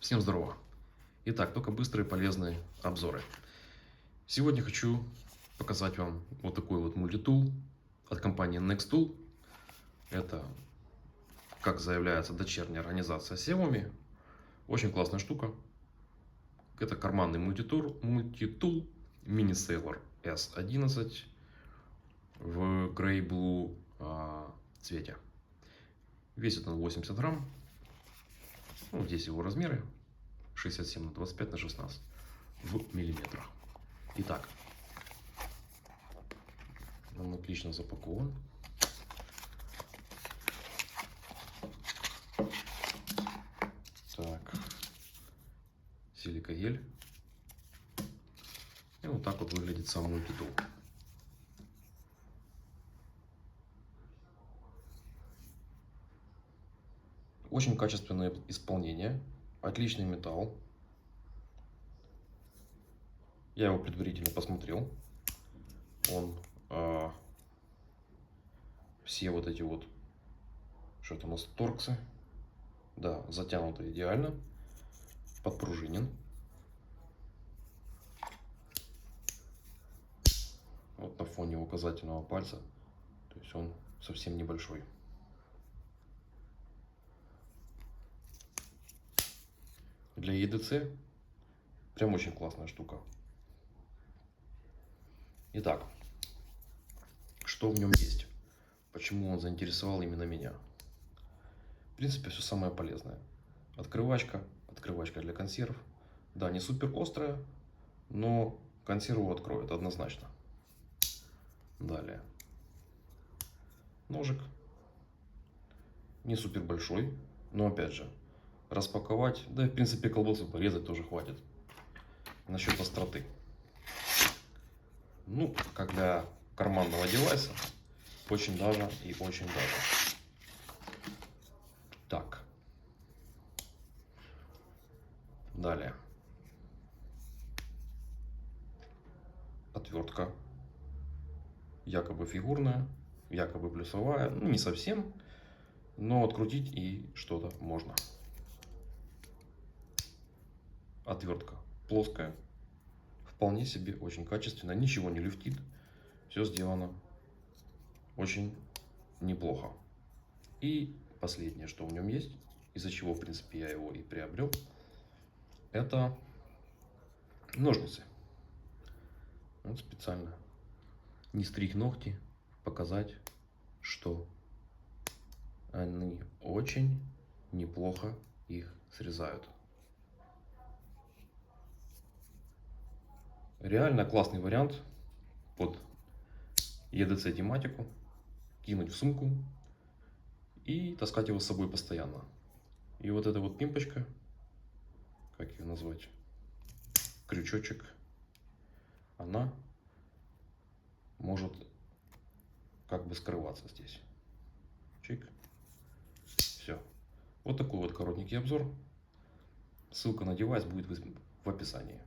Всем здорово! Итак, только быстрые полезные обзоры. Сегодня хочу показать вам вот такой вот мультитул от компании Nextool. Это, как заявляется, дочерняя организация Xiaomi. Очень классная штука. Это карманный мультитул Mini Sailor S11 в Grey Blue цвете. Весит он 80 грамм. Ну, здесь его размеры 67 на 25 на 16 в миллиметрах. Итак, он отлично запакован. Так, силикагель. И вот так вот выглядит сам мультитул. Очень качественное исполнение, отличный металл. Я его предварительно посмотрел. Он все вот эти вот, что-то у нас торксы, да, затянуты идеально, подпружинен. Вот на фоне указательного пальца, то есть он совсем небольшой. Для EDC прям очень классная штука. Итак, что в нем есть? Почему он заинтересовал именно меня? В принципе, все самое полезное. Открывачка для консерв. Да, не супер острая, но консерву откроет однозначно. Далее. Ножик. Не супер большой, но опять же, распаковать, да и в принципе колбасу порезать тоже хватит. Насчет остроты. Ну, как для карманного девайса, очень даже и очень даже. Так. Далее. Отвертка. Якобы фигурная, якобы плюсовая. Ну, не совсем, но открутить и что-то можно. Отвертка плоская. Вполне себе очень качественно. Ничего не люфтит. Все сделано очень неплохо. И последнее, что в нем есть, из-за чего, в принципе, я его и приобрел, это ножницы. Вот специально не стричь ногти, показать, что они очень неплохо их срезают. Реально классный вариант под EDC тематику. Кинуть в сумку и таскать его с собой постоянно. И вот эта вот пимпочка, как ее назвать, крючочек, она может как бы скрываться здесь. Чик. Все. Вот такой вот коротенький обзор. Ссылка на девайс будет в описании.